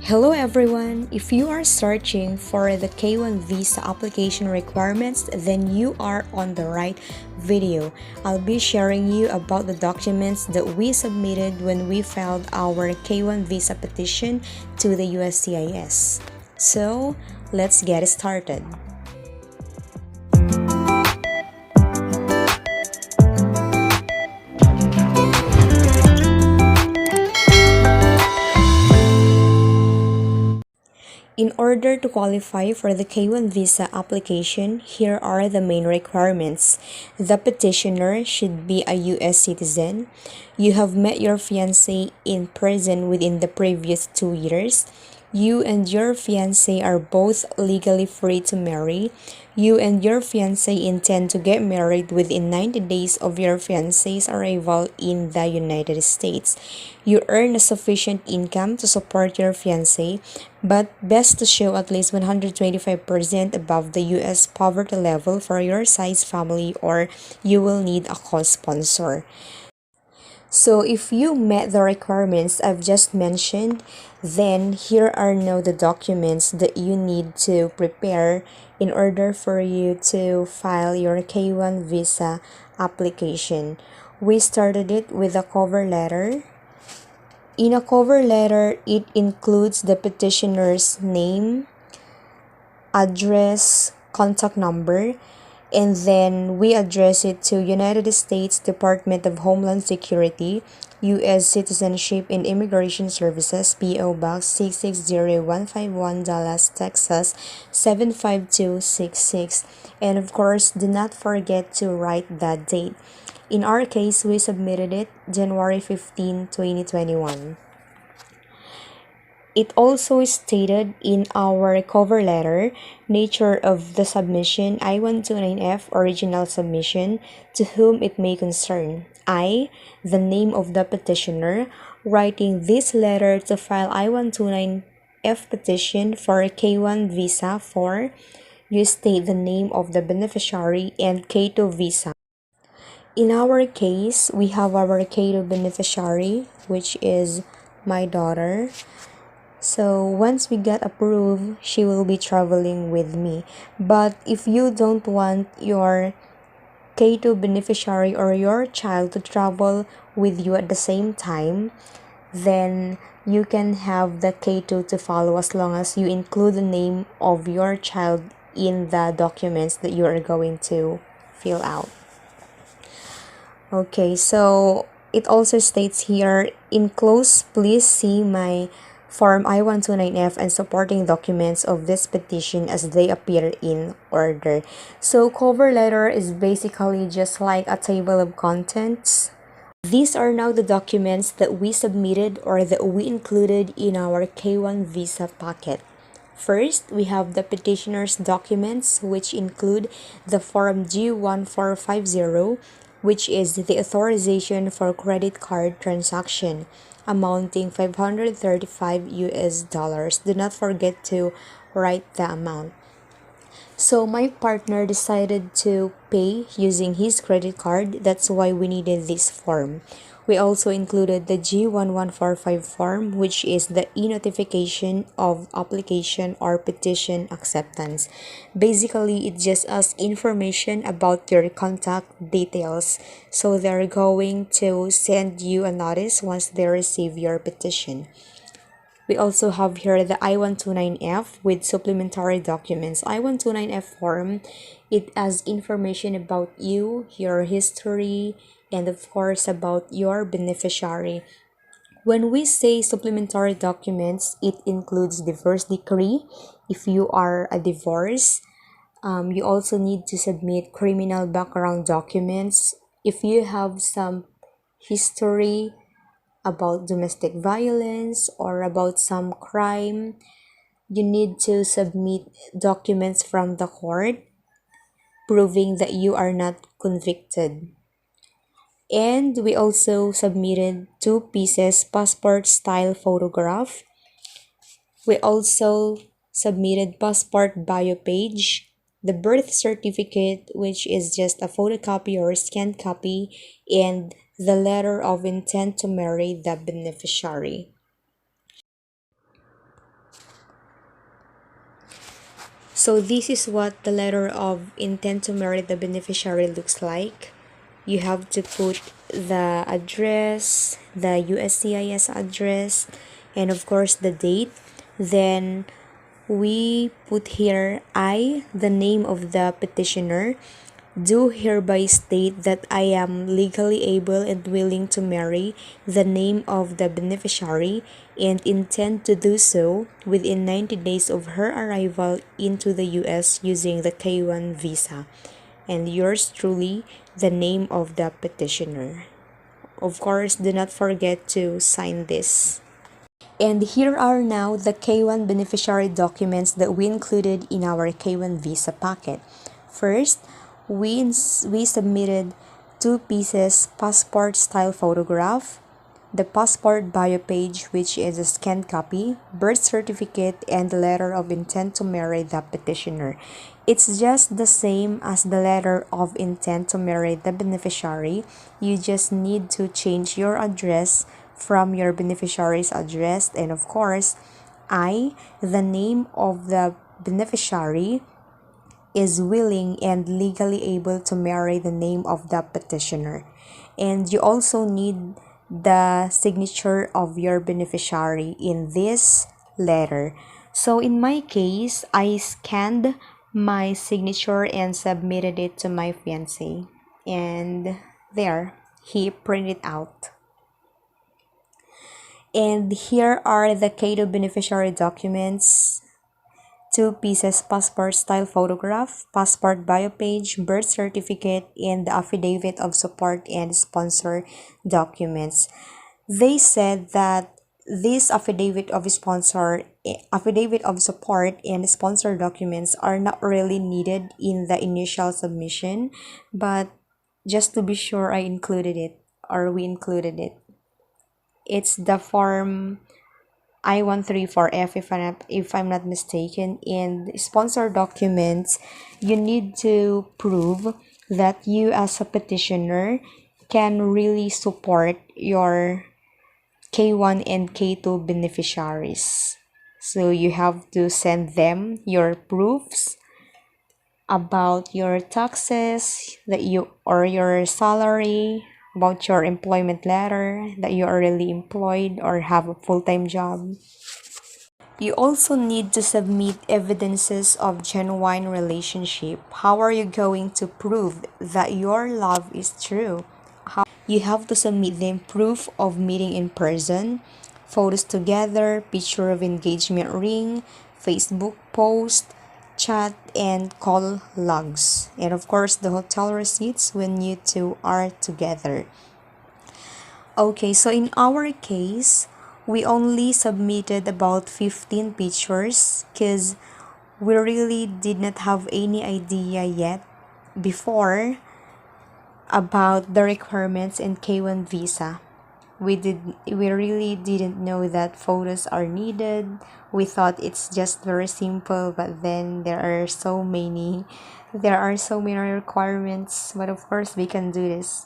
Hello everyone! If you are searching for the K1 visa application requirements, then you are on the right video. I'll be sharing you about the documents that we submitted when we filed our K1 visa petition to the USCIS. So, let's get started. In order to qualify for the K1 visa application, here are the main requirements. The petitioner should be a US citizen. You have met your fiance in person within the previous 2 years. You and your fiance are both legally free to marry. You and your fiance intend to get married within 90 days of your fiance's arrival in the United States. You earn a sufficient income to support your fiance, but best to show at least 125% above the US poverty level for your size family, or you will need a co-sponsor. So if you met the requirements I've just mentioned, then here are now the documents that you need to prepare in order for you to file your K1 visa application. We started it with a cover letter. In a cover letter, it includes the petitioner's name, address, contact number, and then we address it to United States Department of Homeland Security, U.S. Citizenship and Immigration Services, P.O. Box 660151, Dallas, Texas 75266. And of course, do not forget to write that date. In our case, we submitted it January 15, 2021. It also stated in our cover letter, nature of the submission, I-129F original submission, to whom it may concern. I, the name of the petitioner, writing this letter to file I-129F petition for a K1 visa for, you state the name of the beneficiary and K2 visa. In our case, we have our K2 beneficiary, which is my daughter. So once we get approved, she will be traveling with me. But if you don't want your K2 beneficiary or your child to travel with you at the same time, then you can have the K2 to follow as long as you include the name of your child in the documents that you are going to fill out. Okay, so it also states here, enclosed, please see my Form I-129F and supporting documents of this petition as they appear in order. So cover letter is basically just like a table of contents. These are now the documents that we submitted or that we included in our K1 visa packet. First, we have the petitioner's documents, which include the Form G1450, which is the authorization for credit card transaction, amounting 535 US dollars. Do not forget to write the amount. So my partner decided to pay using his credit card. That's why we needed this form. We also included the G1145 form, which is the e-notification of application or petition acceptance. Basically, it just asks information about your contact details. So they're going to send you a notice once they receive your petition. We also have here the I-129F with supplementary documents. I-129F form, it has information about you, your history, and of course about your beneficiary. When we say supplementary documents, it includes divorce decree. If you are a divorce, you also need to submit criminal background documents. If you have some history about domestic violence or about some crime, you need to submit documents from the court proving that you are not convicted. And we also submitted 2 pieces passport style photograph. We also submitted passport bio page, the birth certificate, which is just a photocopy or scanned copy, and the letter of intent to marry the beneficiary. So this is what the letter of intent to marry the beneficiary looks like. You have to put the address, the USCIS address, and of course the date. Then we put here I, the name of the petitioner, do hereby state that I am legally able and willing to marry the name of the beneficiary and intend to do so within 90 days of her arrival into the US using the K1 visa. And yours truly, the name of the petitioner. Of course, do not forget to sign this. And here are now the K1 beneficiary documents that we included in our K1 visa packet. First, we submitted 2 pieces passport style photograph, the passport bio page, which is a scanned copy, birth certificate, and the letter of intent to marry the petitioner. It's just the same as the letter of intent to marry the beneficiary. You just need to change your address from your beneficiary's address, and of course, I, the name of the beneficiary, is willing and legally able to marry the name of the petitioner. And you also need the signature of your beneficiary in this letter. So in my case, I scanned my signature and submitted it to my fiance. And there, he printed out. And here are the K2 beneficiary documents: 2 pieces passport style photograph, passport bio page, birth certificate, and the affidavit of support and sponsor documents. They said that this affidavit of support and sponsor documents are not really needed in the initial submission, but just to be sure, we included it. It's the form I-134F, if I'm not mistaken. In sponsor documents, you need to prove that you as a petitioner can really support your K1 and K2 beneficiaries. So you have to send them your proofs about your taxes or your salary, about your employment letter, that you are really employed or have a full-time job. You also need to submit evidences of genuine relationship. How are you going to prove that your love is true? You have to submit them proof of meeting in person, photos together, picture of engagement ring, Facebook post, chat and call logs, and of course the hotel receipts when you two are together. Okay, so in our case, we only submitted about 15 pictures because we really did not have any idea yet before about the requirements in K1 visa. We really didn't know that photos are needed. We thought it's just very simple, but then there are so many requirements, but of course we can do this.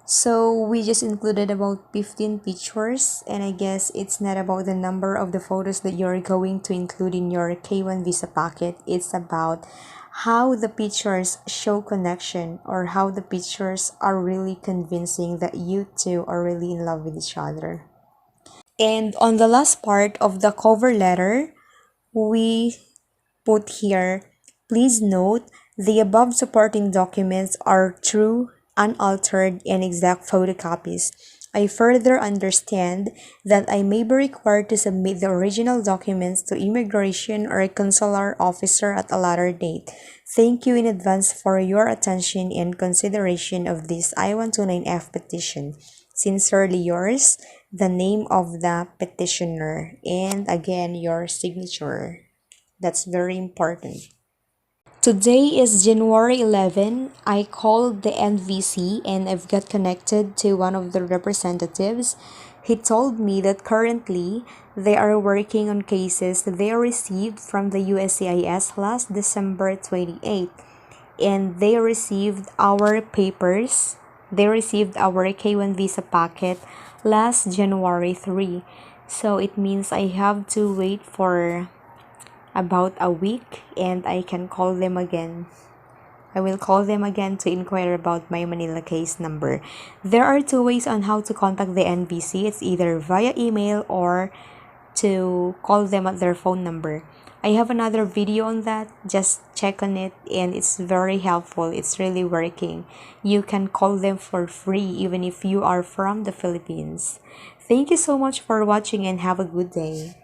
So we just included about 15 pictures, and I guess it's not about the number of the photos that you're going to include in your K1 visa packet. It's about how the pictures show connection, or how the pictures are really convincing that you two are really in love with each other. And on the last part of the cover letter, we put here, please note, the above supporting documents are true, unaltered, and exact photocopies. I further understand that I may be required to submit the original documents to immigration or a consular officer at a later date. Thank you in advance for your attention and consideration of this I-129F petition. Sincerely yours, the name of the petitioner, and again, your signature. That's very important. Today is January 11. I called the NVC and I've got connected to one of the representatives. He told me that currently they are working on cases they received from the USCIS last December 28, and they received our papers. They received our K1 visa packet last January 3. So it means I have to wait for about a week and I can call them again. I will call them again to inquire about my Manila case number. There are two ways on how to contact the NBC. It's either via email or to call them at their phone number. I have another video on that. Just check on it and it's very helpful. It's really working. You can call them for free even if you are from the Philippines. Thank you so much for watching and have a good day.